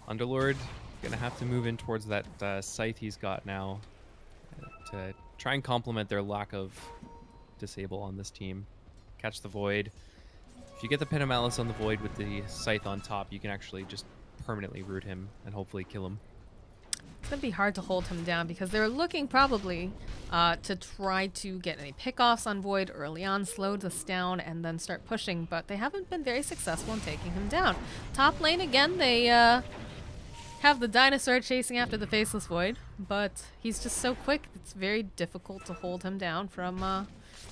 Underlord gonna have to move in towards that scythe he's got now to try and complement their lack of disable on this team. Catch the Void. If you get the Pin of Malice on the Void with the scythe on top, you can actually just permanently root him and hopefully kill him. It's going to be hard to hold him down because they're looking probably to try to get any pickoffs on Void early on, slow this down, and then start pushing, but they haven't been very successful in taking him down. Top lane, again, they have the Dinosaur chasing after the Faceless Void, but he's just so quick, it's very difficult to hold him down from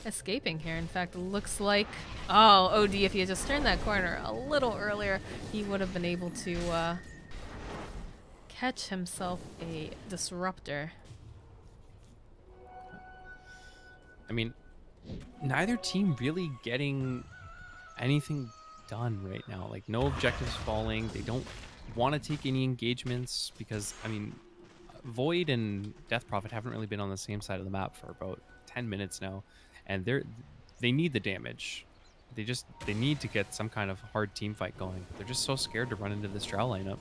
escaping here. In fact, it looks like, oh, OD, if he had just turned that corner a little earlier, he would have been able to catch himself a Disruptor. I mean, neither team really getting anything done right now. Like, no objectives falling. They don't want to take any engagements because, I mean, Void and Death Prophet haven't really been on the same side of the map for about 10 minutes now, and they need the damage. They need to get some kind of hard team fight going. They're just so scared to run into this Drow lineup.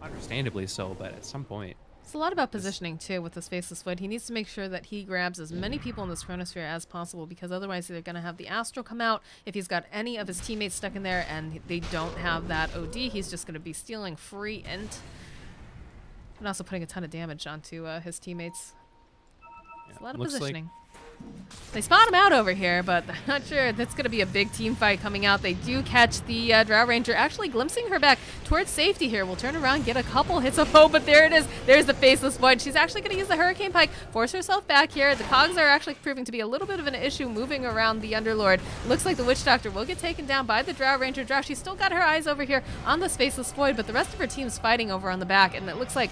Understandably so, but at some point. It's a lot about positioning, too, with this Faceless Void. He needs to make sure that he grabs as many people in this Chronosphere as possible, because otherwise they're going to have the Astral come out. If he's got any of his teammates stuck in there and they don't have that OD, he's just going to be stealing free int. And also putting a ton of damage onto his teammates. It's a lot of positioning. They spot him out over here, but I'm not sure that's going to be a big team fight coming out. They do catch the Drow Ranger, actually glimpsing her back towards safety here. We'll turn around, get a couple hits of hope, but there it is. There's the Faceless Void. She's actually going to use the Hurricane Pike, force herself back here. The cogs are actually proving to be a little bit of an issue moving around the Underlord. Looks like the Witch Doctor will get taken down by the Drow Ranger. Drow, she's still got her eyes over here on this Faceless Void, but the rest of her team's fighting over on the back, and it looks like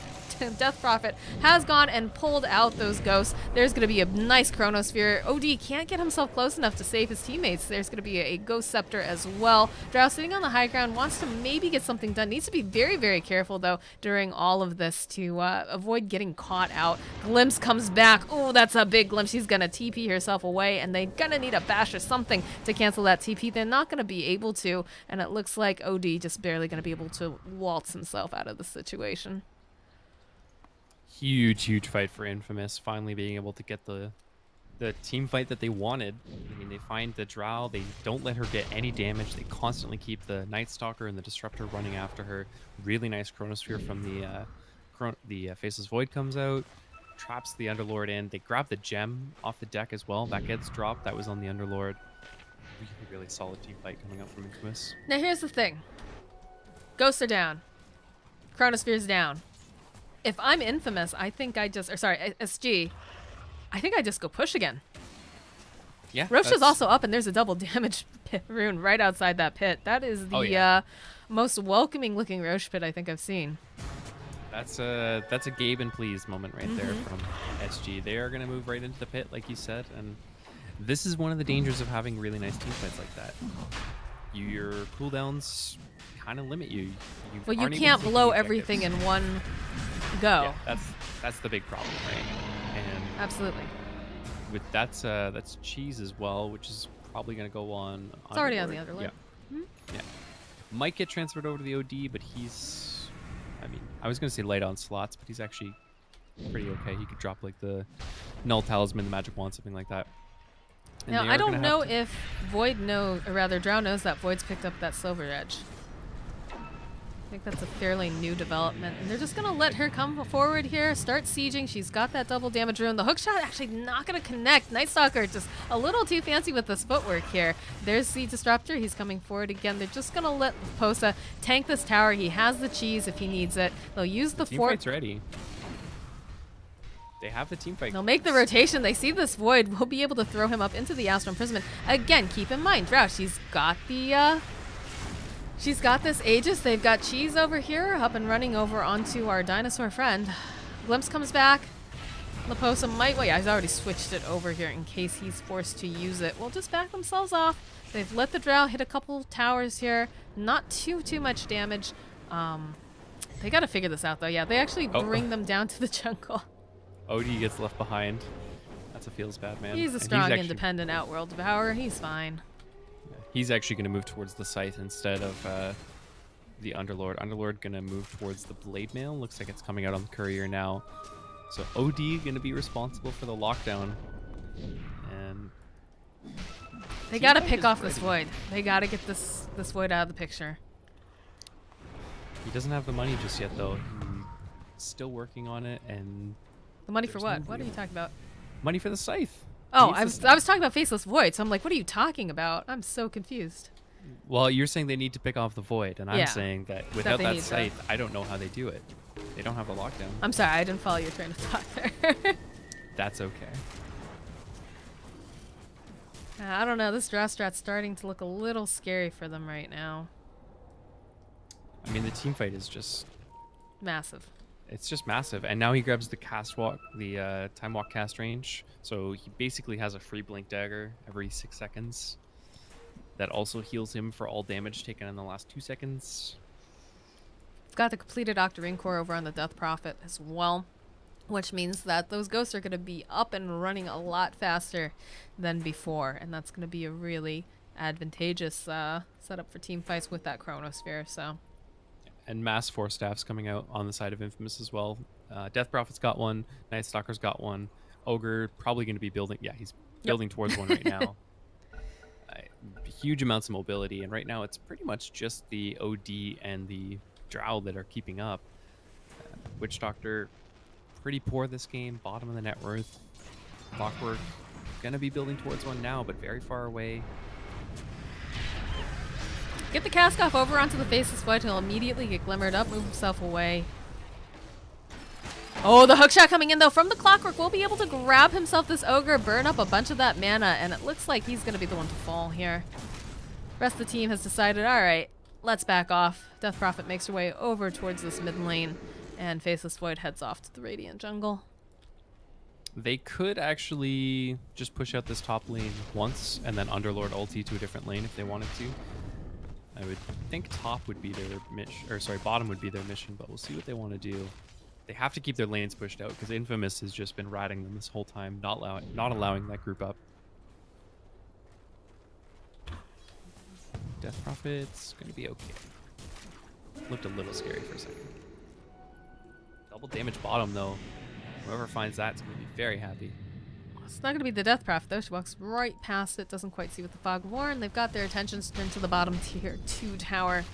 Death Prophet has gone and pulled out those ghosts. There's going to be a nice Chronosphere. OD can't get himself close enough to save his teammates. There's going to be a Ghost Scepter as well. Drow sitting on the high ground, wants to maybe get something done. Needs to be very, very careful, though, during all of this to avoid getting caught out. Glimpse comes back. Oh, that's a big glimpse. She's going to TP herself away, and they're going to need a bash or something to cancel that TP. They're not going to be able to, and it looks like OD just barely going to be able to waltz himself out of the situation. Huge fight for Infamous, finally being able to get the team fight that they wanted. I mean, they find the Drow, they don't let her get any damage, they constantly keep the Night Stalker and the Disruptor running after her. Really nice Chronosphere from the Faceless Void comes out, traps the Underlord in. They grab the gem off the deck as well, that gets dropped, that was on the Underlord. Really solid team fight coming up from Infamous. Now here's the thing. Ghosts are down. Chronosphere's down. If I'm Infamous, I think I just, or sorry, SG, I think I just go push again. Yeah. Roche's also up, and there's a double damage pit rune right outside that pit. That is the most welcoming looking Roche pit I think I've seen. That's a Gabe and please moment right there from SG. They are going to move right into the pit, like you said, and this is one of the dangers of having really nice team fights like that. Your cooldowns kind of limit you. Well, you can't blow everything in one go. Yeah, that's the big problem, right? And absolutely. With that's cheese as well, which is probably going to go on. It's already on the Underlord. Yeah. Yeah. Might get transferred over to the OD, but he's, I mean, I was going to say light on slots, but he's actually pretty okay. He could drop like the Null Talisman, the Magic Wand, something like that. And now, I don't know if Void knows, or rather Drow knows that Void's picked up that Silver Edge. I think that's a fairly new development. And they're just going to let her come forward here, start sieging. She's got that double damage rune. The hookshot actually not going to connect. Night Stalker just a little too fancy with this footwork here. There's the Disruptor. He's coming forward again. They're just going to let Posa tank this tower. He has the cheese if he needs it. They'll use the fort. Team fight's ready. They have the team fight. They'll make the rotation. They see this Void. We'll be able to throw him up into the Astral Imprisonment. Again, keep in mind, Drow, she's got the... She's got this Aegis. They've got cheese over here, up and running over onto our dinosaur friend. Glimpse comes back. Laposa might... Well, yeah, he's already switched it over here in case he's forced to use it. We'll just back themselves off. They've let the Drow hit a couple towers here. Not too much damage. They got to figure this out, though. Yeah, they actually bring them down to the jungle. OD gets left behind. That's a feels bad, man. He's a strong, independent Outworld Devourer. He's fine. He's actually going to move towards the Scythe instead of the Underlord. Underlord going to move towards the Blade Mail. Looks like it's coming out on the Courier now. So OD going to be responsible for the lockdown. And they got to pick off this Void. They got to get this Void out of the picture. He doesn't have the money just yet, though. He's still working on it. And the money for what? What are you talking about? Money for the Scythe. Oh, I was talking about Faceless Void, so I'm like, what are you talking about? I'm so confused. Well, you're saying they need to pick off the Void, and I'm saying that without that Scythe, I don't know how they do it. They don't have a lockdown. I'm sorry, I didn't follow your train of thought there. That's okay. I don't know, this draw strat's starting to look a little scary for them right now. I mean, the team fight is just... massive. It's just massive. And now he grabs the cast walk, the time walk cast range. So he basically has a free blink dagger every 6 seconds. That also heals him for all damage taken in the last 2 seconds. Got the completed Octarine Core over on the Death Prophet as well. Which means that those ghosts are going to be up and running a lot faster than before. And that's going to be a really advantageous setup for team fights with that Chronosphere. So... And Mass Force Staff's coming out on the side of Infamous as well. Death Prophet's got one. Night Stalker's got one. Ogre probably going to be building. Yeah, he's building towards one right now. Huge amounts of mobility, and right now it's pretty much just the OD and the Drow that are keeping up. Witch Doctor, pretty poor this game. Bottom of the net worth. Clockwork, going to be building towards one now, but very far away. Get the cask off over onto the Faceless Void. He'll immediately get glimmered up, move himself away. Oh, the hookshot coming in though from the Clockwork. Will be able to grab himself this Ogre, burn up a bunch of that mana, and it looks like he's going to be the one to fall here. Rest of the team has decided, all right, let's back off. Death Prophet makes her way over towards this mid lane, and Faceless Void heads off to the Radiant jungle. They could actually just push out this top lane once and then Underlord ulti to a different lane if they wanted to. I would think top would be their mission, or sorry, bottom would be their mission, but we'll see what they want to do. They have to keep their lanes pushed out because Infamous has just been ratting them this whole time, not allowing that group up. Death Prophet's going to be okay. Looked a little scary for a second. Double damage bottom though. Whoever finds that's going to be very happy. It's not going to be the Death Prophet though. She walks right past it, doesn't quite see with the Fog of War, and they've got their attentions turned to the bottom tier 2 tower.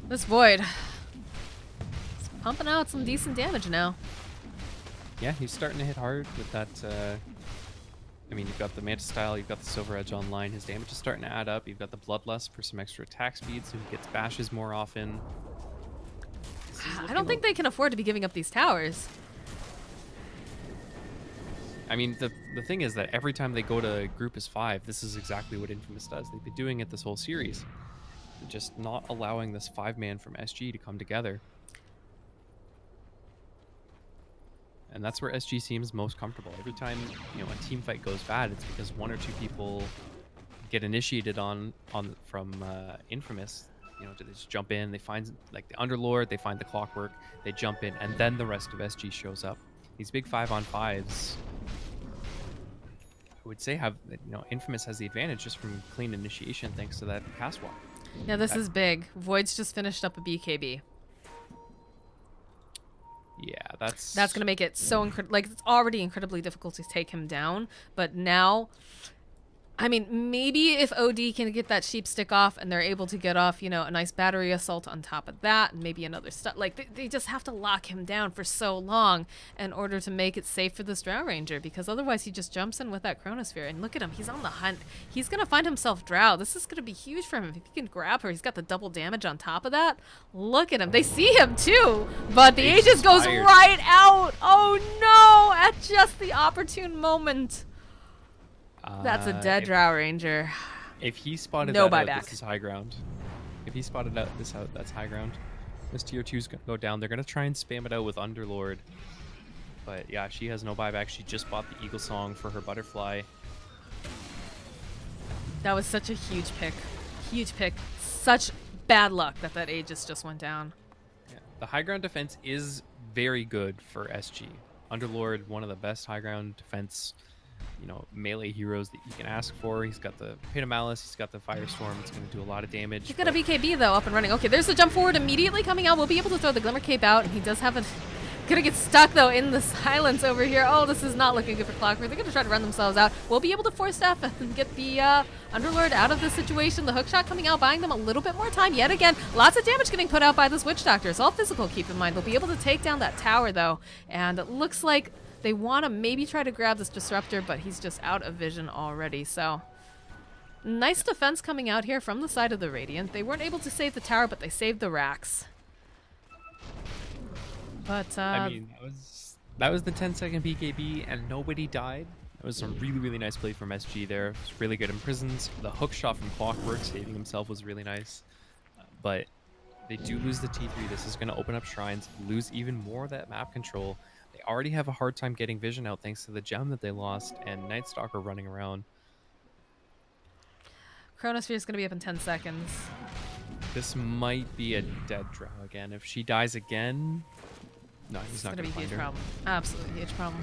This Void is pumping out some decent damage now. Yeah, he's starting to hit hard with that. I mean, you've got the Manta Style, you've got the Silver Edge online. His damage is starting to add up. You've got the Bloodlust for some extra attack speed, so he gets bashes more often. I don't think they can afford to be giving up these towers. I mean, the thing is that every time they go to group as 5, this is exactly what Infamous does. They've been doing it this whole series. They're just not allowing this 5-man from SG to come together. And that's where SG seems most comfortable. Every time, you know, a team fight goes bad, it's because 1 or 2 people get initiated from Infamous. You know, they just jump in, they find like the Underlord, they find the Clockwork, they jump in, and then the rest of SG shows up. These big 5-on-5s, I would say, have, you know, Infamous has the advantage just from clean initiation thanks to that cast walk. Yeah, this is big. Void's just finished up a BKB. Yeah, that's going to make it so it's already incredibly difficult to take him down, but now, I mean, maybe if OD can get that sheep stick off and they're able to get off, you know, a nice battery assault on top of that, and maybe another stuff. Like, they just have to lock him down for so long in order to make it safe for this Drow Ranger, because otherwise he just jumps in with that Chronosphere. And look at him, he's on the hunt. He's going to find himself Drow. This is going to be huge for him. If he can grab her, he's got the double damage on top of that. Look at him. They see him too, but the Aegis goes right out. Oh no, at just the opportune moment. That's a dead Drow Ranger. If he spotted no that buyback. out, this is high ground. If he spotted out this out, that's high ground. This tier 2's gonna go down. They're gonna try and spam it out with Underlord. But yeah, she has no buyback. She just bought the Eagle Song for her butterfly. That was such a huge pick. Huge pick. Such bad luck that that Aegis just went down. Yeah. The high ground defense is very good for SG. Underlord, one of the best high ground defense, you know, melee heroes that you can ask for. He's got the Pit of Malice, he's got the Firestorm. It's going to do a lot of damage. He's got a BKB though up and running. Okay, there's the jump forward immediately coming out. We'll be able to throw the Glimmer Cape out, and he does have a... Gonna get stuck though in the silence over here. Oh, this is not looking good for Clockwork. They're gonna try to run themselves out. We'll be able to force staff and get the Underlord out of this situation. The hookshot coming out, buying them a little bit more time yet again. Lots of damage getting put out by this Witch Doctor. It's all physical, keep in mind. They'll be able to take down that tower though, and it looks like they want to maybe try to grab this Disruptor, but he's just out of vision already. So nice defense coming out here from the side of the Radiant. They weren't able to save the tower, but they saved the racks. But I mean, that was the 10-second BKB, and nobody died. That was some really, really nice play from SG there. It was really good in prisons. The hook shot from Clockwork saving himself was really nice. But they do lose the T3. This is going to open up shrines, lose even more of that map control. They already have a hard time getting vision out thanks to the gem that they lost and Night Stalker running around. Chronosphere is going to be up in 10 seconds. This might be a dead Drow again. If she dies again... No, he's not going to find her. Problem. Absolutely huge problem.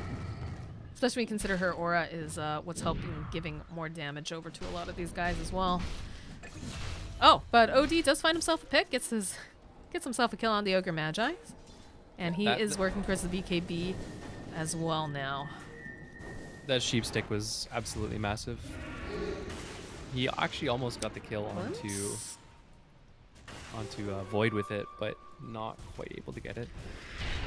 Especially when you consider her aura is what's helping giving more damage over to a lot of these guys as well. Oh, but OD does find himself a pick. Gets himself a kill on the Ogre Magi. And he is working towards the BKB as well now. That sheep stick was absolutely massive. He actually almost got the kill onto Void with it, but not quite able to get it.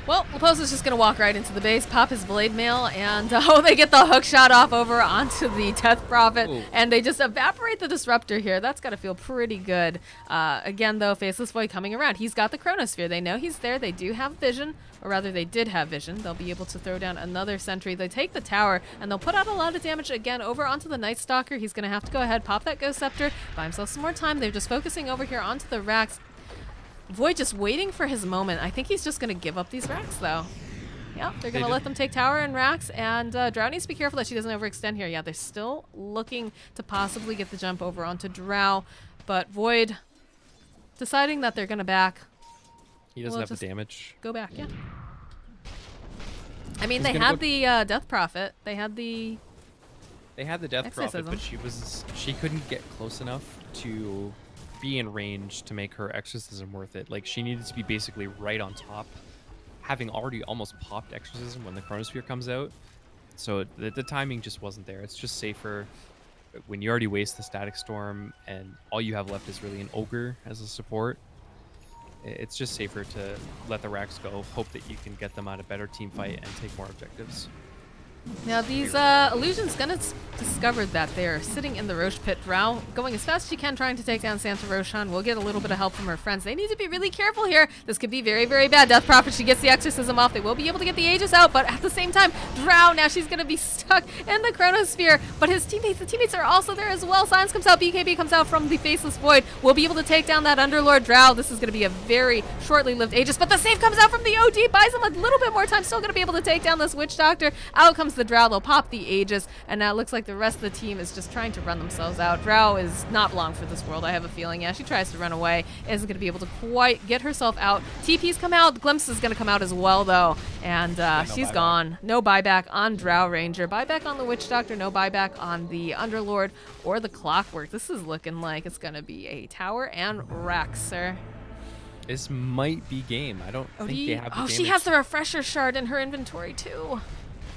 Well, Leposa's just going to walk right into the base, pop his blade mail, and they get the hook shot off over onto the Death Prophet, and they just evaporate the Disruptor here. That's got to feel pretty good. Again, though, Faceless Void coming around. He's got the Chronosphere. They know he's there. They do have vision, or rather, they did have vision. They'll be able to throw down another sentry. They take the tower, and they'll put out a lot of damage again over onto the Night Stalker. He's going to have to go ahead, pop that Ghost Scepter, buy himself some more time. They're just focusing over here onto the racks. Void just waiting for his moment. I think he's just going to give up these racks, though. Yeah, they're going to let them take tower and racks, and Drow needs to be careful that she doesn't overextend here. Yeah, they're still looking to possibly get the jump over onto Drow, but Void deciding that they're going to back. He doesn't have the damage. Go back, yeah. I mean, they had the Death Prophet. They had the Death Prophet, but she couldn't get close enough to be in range to make her exorcism worth it. Like, she needed to be basically right on top, having already almost popped exorcism when the Chronosphere comes out. So the timing just wasn't there. It's just safer when you already waste the Static Storm and all you have left is really an Ogre as a support. It's just safer to let the racks go, hope that you can get them on a better team fight and take more objectives. Now these Illusions gonna discover that they're sitting in the Roche pit. Drow going as fast as she can, trying to take down Santa Roshan. Will get a little bit of help from her friends. They need to be really careful here. This could be very, very bad. Death Prophet, she gets the exorcism off. They will be able to get the Aegis out, but at the same time, Drow, now she's gonna be stuck in the Chronosphere. But his teammates, the teammates are also there as well. Silence comes out, BKB comes out from the Faceless Void. Will be able to take down that Underlord. Drow, this is gonna be a very shortly lived Aegis, but the save comes out from the OD, buys him a little bit more time. Still gonna be able to take down this Witch Doctor. Out comes the Drow. They'll pop the Aegis, and now it looks like the rest of the team is just trying to run themselves out. Drow is not long for this world, I have a feeling. Yeah, she tries to run away, isn't going to be able to quite get herself out. TP's come out, Glimpse is going to come out as well, though, and she's gone. No buyback on Drow Ranger, buyback on the Witch Doctor, no buyback on the Underlord or the Clockwork. This is looking like it's going to be a tower and rack, sir. This might be game. I don't think they have the damage. She has the Refresher Shard in her inventory, too.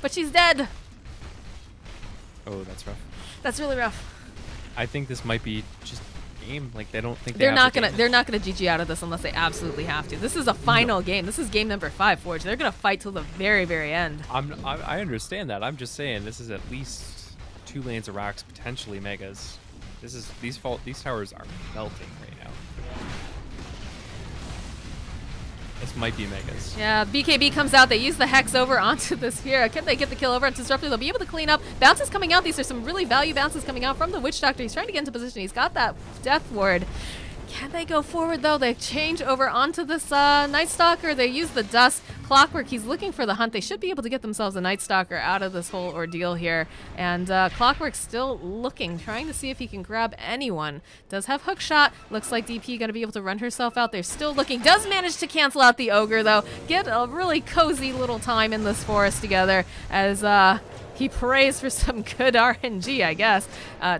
But she's dead. Oh, that's rough. That's really rough. I think this might be just game. Like, they don't think they're not gonna GG out of this unless they absolutely have to. This is a final game. This is game number 5, Forge. They're gonna fight till the very, very end. I understand that. I'm just saying this is at least 2 lanes of racks, potentially megas. These towers are melting right now. This might be megas. Yeah, BKB comes out. They use the Hex over onto the Sphere. Can they get the kill over onto Disruptor? They'll be able to clean up. Bounces coming out. These are some really value bounces coming out from the Witch Doctor. He's trying to get into position. He's got that Death Ward. Can they go forward, though? They change over onto this Night Stalker. They use the Dust. Clockwork, he's looking for the hunt. They should be able to get themselves a Night Stalker out of this whole ordeal here. And Clockwork's still looking, trying to see if he can grab anyone. Does have hook shot. Looks like DP going to be able to run herself out. They're still looking. Does manage to cancel out the Ogre, though. Get a really cozy little time in this forest together as he prays for some good RNG, I guess.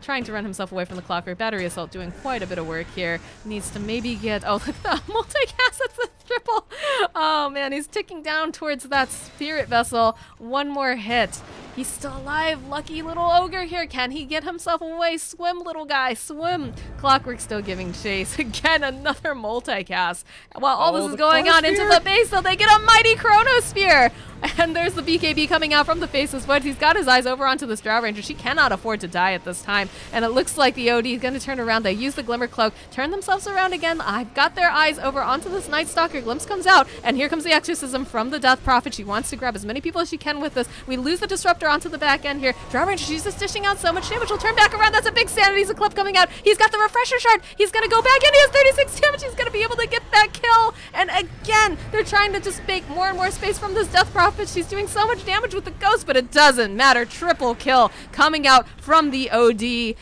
Trying to run himself away from the Clockwork. Battery Assault doing quite a bit of work here. Needs to maybe get... Oh, look at that multicast. That's a triple. Oh, man. He's ticking down towards that Spirit Vessel. One more hit. He's still alive. Lucky little Ogre here. Can he get himself away? Swim, little guy. Swim. Clockwork still giving chase. Again, another multicast. While all this is going on into the base, though, they get a mighty Chronosphere. And there's the BKB coming out from the Faceless Void. He's got his eyes over onto this Drow Ranger. She cannot afford to die at this time. And it looks like the OD is going to turn around. They use the Glimmer Cloak, turn themselves around again. I've got their eyes over onto this Night Stalker. Glimpse comes out, and here comes the Exorcism from the Death Prophet. She wants to grab as many people as she can with this. We lose the Disruptor onto the back end here. Drow Ranger, she's just dishing out so much damage. She'll turn back around. That's a big Sanity's Eclipse coming out. He's got the Refresher Shard. He's going to go back in. He has 36 damage. He's going to be able to get that kill. And again, they're trying to just make more and more space from this Death Prophet. She's doing so much damage with the Ghost, but it doesn't matter. Triple kill coming out from the OD.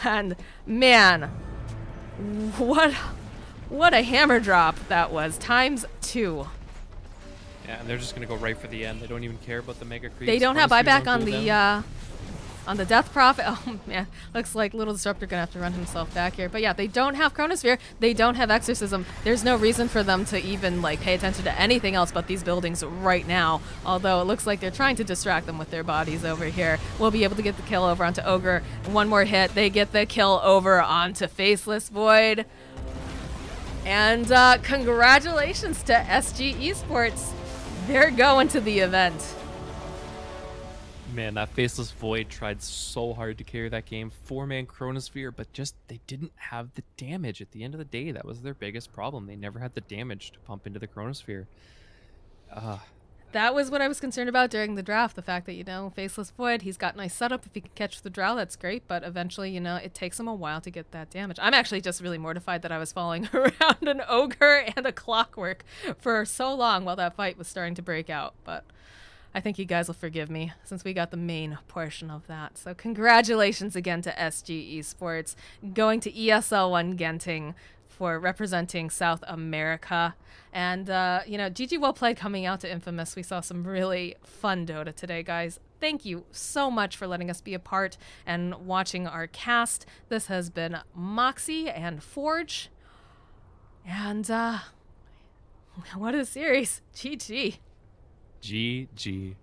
And man, what a hammer drop that was. ×2. Yeah, and they're just going to go right for the end. They don't even care about the Mega Creeps. They don't have buyback on the on the Death Prophet. Oh man, looks like Little Disruptor gonna have to run himself back here. But yeah, they don't have Chronosphere, they don't have Exorcism. There's no reason for them to even like pay attention to anything else but these buildings right now. Although it looks like they're trying to distract them with their bodies over here. We'll be able to get the kill over onto Ogre. One more hit, they get the kill over onto Faceless Void. And congratulations to SG Esports. They're going to the event. Man, that Faceless Void tried so hard to carry that game. 4-man Chronosphere, but just they didn't have the damage at the end of the day. That was their biggest problem. They never had the damage to pump into the Chronosphere. That was what I was concerned about during the draft. The fact that, you know, Faceless Void, he's got nice setup. If he can catch the drow, that's great. But eventually, you know, it takes him a while to get that damage. I'm actually just really mortified that I was following around an Ogre and a Clockwork for so long while that fight was starting to break out. But I think you guys will forgive me since we got the main portion of that. So congratulations again to SG Esports going to ESL One Genting for representing South America. And, you know, GG well played coming out to Infamous. We saw some really fun Dota today, guys. Thank you so much for letting us be a part and watching our cast. This has been Moxie and Forge. And, what a series. GG. GG.